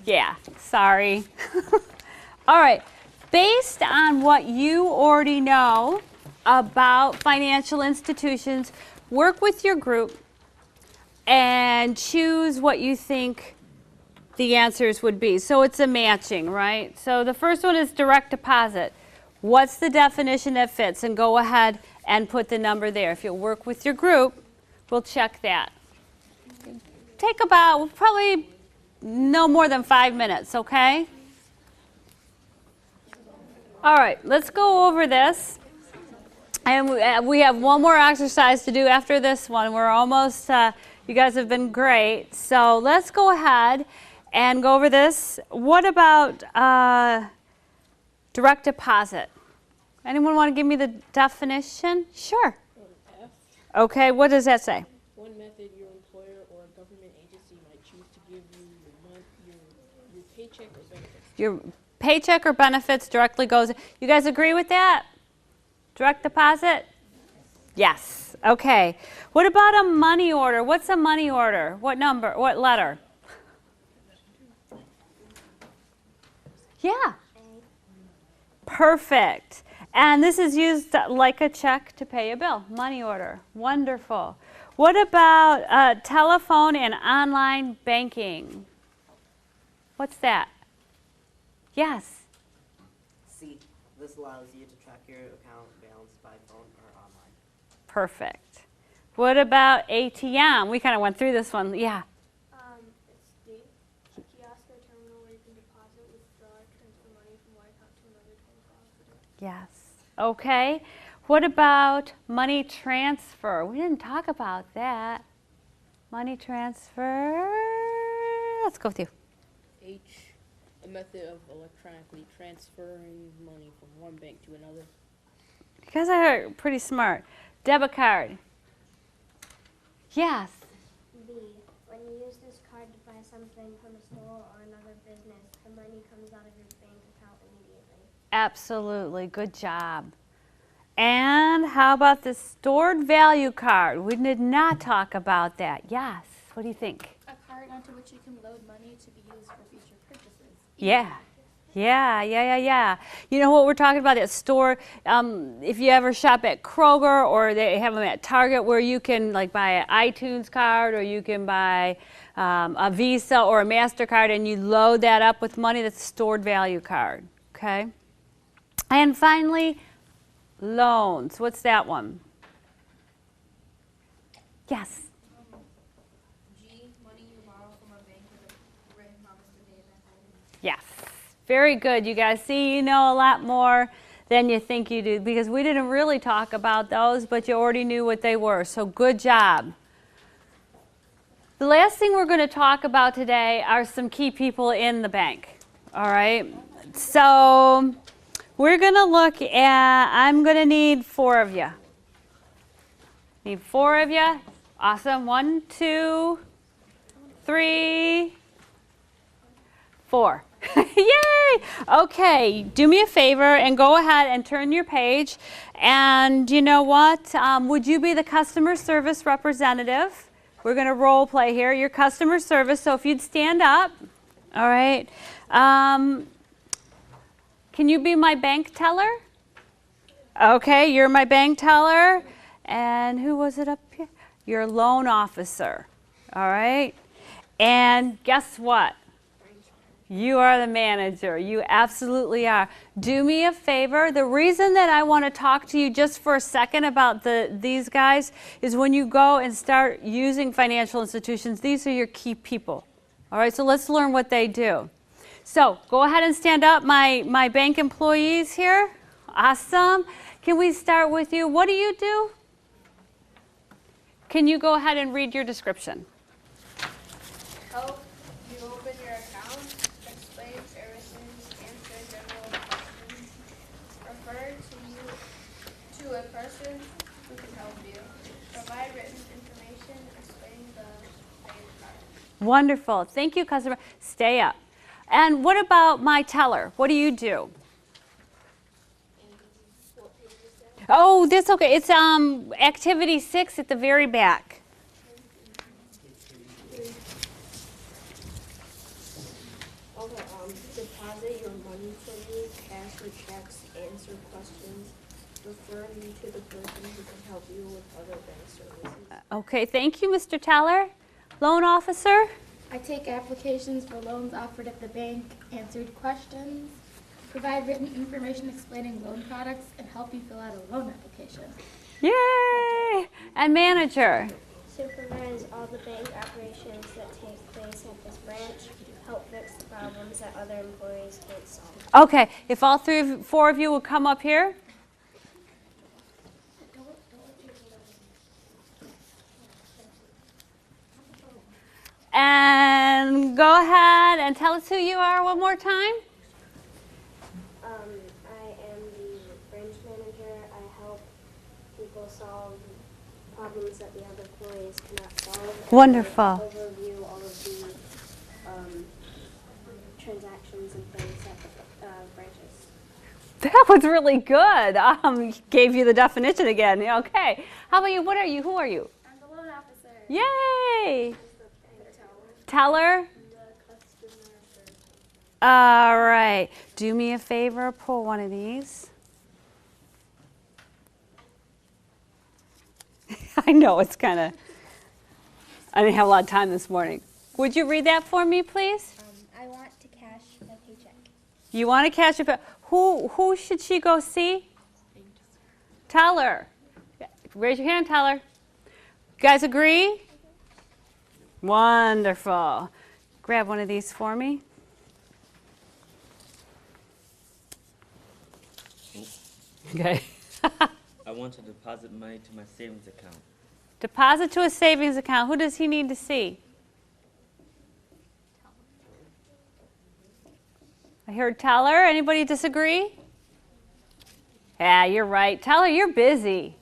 C: Yeah, sorry. All right, based on what you already know about financial institutions, work with your group and choose what you think the answers would be. So it's a matching, right? So the first one is direct deposit. What's the definition that fits? And go ahead and put the number there. If you'll work with your group, we'll check that. Take about probably no more than 5 minutes, okay? All right, let's go over this. And we have one more exercise to do after this one. We're almost, you guys have been great. So let's go ahead and go over this. What about direct deposit? Anyone want to give me the definition? Sure.
F: F.
C: Okay, what does that say?
F: One method your employer or government agency might choose to give you your paycheck or benefits.
C: Your paycheck or benefits directly goes. You guys agree with that? Direct deposit? Yes. Okay. What about a money order? What's a money order? What number? What letter? Yeah. Perfect. And this is used like a check to pay a bill. Money order. Wonderful. What about telephone and online banking? What's that? Yes.
H: C. This allows you to track your account balance by phone or online.
C: Perfect. What about ATM? We kind of went through this one. Yeah.
G: It's D. A kiosk or terminal where you can deposit, withdraw, transfer money from one account to another 24 hours a day.
C: Yes. Okay. What about money transfer? We didn't talk about that. Money transfer. Let's go with you.
D: H, a method of electronically transferring money from one bank to another.
C: You guys are pretty smart. Debit card. Yes.
E: B, when you use this card to buy something from a store or another business, the money comes out of your bank account immediately.
C: Absolutely. Good job. And how about the stored value card? We did not talk about that. Yes. What do you think?
G: A card onto which you can load money to be used for future purchases.
C: Yeah. Yeah. You know what we're talking about? That store, if you ever shop at Kroger or they have them at Target where you can like buy an iTunes card or you can buy a Visa or a MasterCard and you load that up with money, that's a stored value card, okay? And finally, loans. What's that one? Yes.
E: G, money you borrow from a bank with a written promise to pay it back later.
C: Yes. Very good. You guys see, you know a lot more than you think you do because we didn't really talk about those, but you already knew what they were. So good job. The last thing we're going to talk about today are some key people in the bank. All right. So we're going to look at, I'm going to need 4 of you. Need 4 of you. Awesome. 1, 2, 3, 4. Yay! Okay, do me a favor and go ahead and turn your page. And you know what? Would you be the customer service representative? We're going to role play here. Your customer service. So if you'd stand up. All right. Can you be my bank teller? Okay, you're my bank teller. And who was it up here? Your loan officer. All right. And guess what? You are the manager. You absolutely are. Do me a favor. The reason that I want to talk to you just for a second about these guys is when you go and start using financial institutions, these are your key people. All right, so let's learn what they do. So go ahead and stand up, my bank employees here. Awesome. Can we start with you? What do you do? Can you go ahead and read your description?
G: Help you open your account, explain services, answer general questions, refer to a person who can help you, provide written information, explain the bank card.
C: Wonderful. Thank you, customer. Stay up. And what about my teller? What do you do? Oh, that's okay. It's activity 6 at the very back.
I: Okay, deposit your money for you, cash or checks, answer questions, refer you to the person who can help you with other bank services.
C: Okay, thank you, Mr. Teller. Loan officer?
L: I take applications for loans offered at the bank, answered questions, provide written information explaining loan products, and help you fill out a loan application.
C: Yay! And manager?
E: Supervise all the bank operations that take place at this branch, help fix the problems that other employees can't solve.
C: Okay, if all four of you would come up here. And go ahead and tell us who you are one more time.
E: I am the branch manager. I help people solve problems that the other employees cannot solve.
C: Wonderful.
E: I overview all of the transactions and things at the branches.
C: That was really good. Gave you the definition again. Okay. How about you? What are you? Who are you?
L: I'm the loan officer.
C: Yay! Teller? All right. Do me a favor. Pull one of these. I know it's kind of, I didn't have a lot of time this morning. Would you read that for me, please?
E: I want to cash my paycheck.
C: You want to cash your who should she go see? Teller. Raise your hand, Teller. You guys agree? Wonderful. Grab one of these for me. Okay.
M: I want to deposit money to my savings account.
C: Deposit to a savings account. Who does he need to see? I heard Teller. Anybody disagree? Yeah, you're right. Teller, you're busy.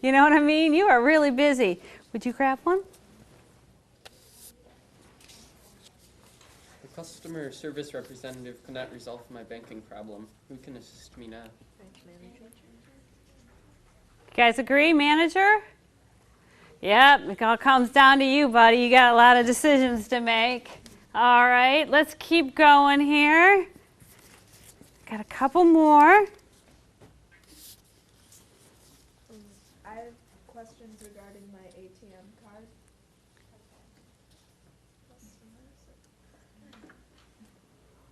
C: You know what I mean? You are really busy. Would you grab one?
N: The customer service representative could not resolve my banking problem. Who can assist me now?
C: You guys agree, manager? Yep, it all comes down to you, buddy. You got a lot of decisions to make. All right, let's keep going here. Got a couple more.
G: I have questions regarding my ATM card.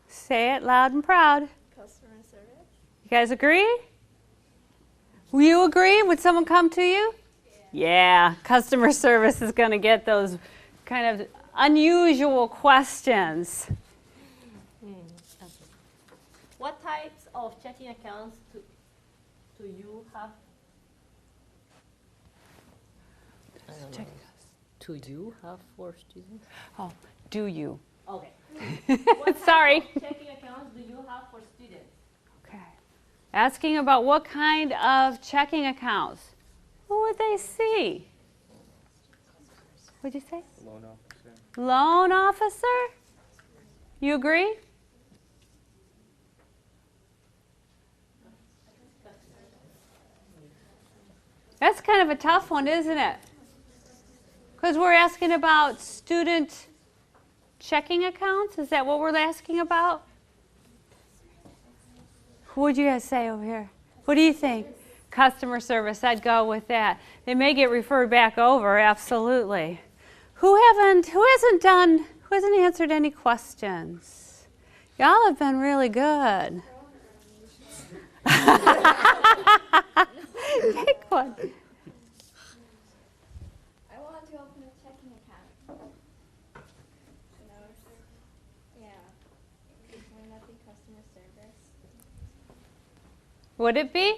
C: Say it loud and proud.
G: Customer service.
C: You guys agree? Will you agree? Would someone come to you? Yeah, customer service is going to get those kind of unusual questions.
K: What types of checking accounts do you have?
O: Do you have for students?
C: Oh, do you?
K: Okay.
C: Sorry.
K: What type of checking accounts do you have for students?
C: Okay. Asking about what kind of checking accounts. What would they see? What'd you say?
M: Loan officer.
C: Loan officer? You agree? That's kind of a tough one, isn't it? Because we're asking about student checking accounts. Is that what we're asking about? What'd you guys say over here? What do you think? Customer service, I'd go with that. They may get referred back over, absolutely. Who hasn't answered any questions? Y'all have been really good. Take one.
E: I want to open a checking account. Yeah. Wouldn't that be customer service?
C: Would it be?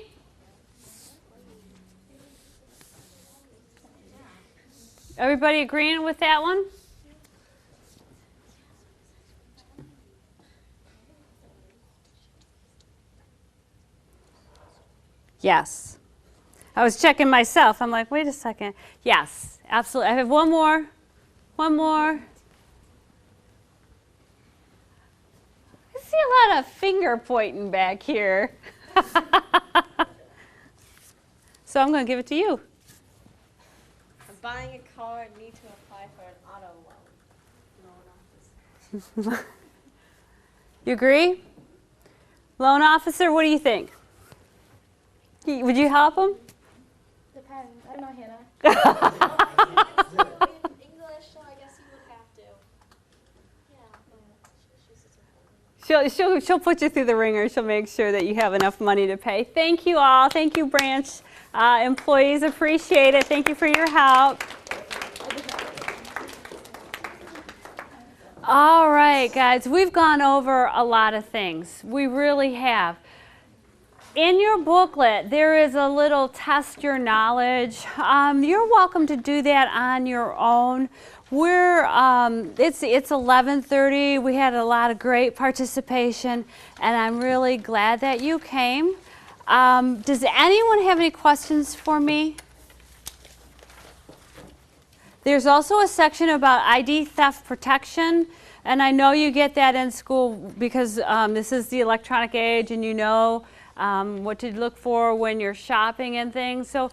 C: Everybody agreeing with that one? Yes. I was checking myself. I'm like, wait a second. Yes, absolutely. I have one more. One more. I see a lot of finger pointing back here. So I'm going to give it to you.
P: I'm buying a car and need to apply for an auto loan.
C: You agree? Loan officer, what do you think? Would you help him?
L: Depends. I don't know Hannah.
E: English, so I guess you would have to.
C: She'll put you through the ringer. She'll make sure that you have enough money to pay. Thank you all. Thank you, branch employees. Appreciate it. Thank you for your help. All right, guys. We've gone over a lot of things. We really have. In your booklet, there is a little test your knowledge. You're welcome to do that on your own. It's 11:30. We had a lot of great participation, and I'm really glad that you came. Does anyone have any questions for me? There's also a section about ID theft protection, and I know you get that in school because this is the electronic age, and you know what to look for when you're shopping and things. So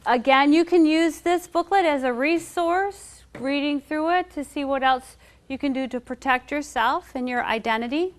C: again, you can use this booklet as a resource, reading through it to see what else you can do to protect yourself and your identity.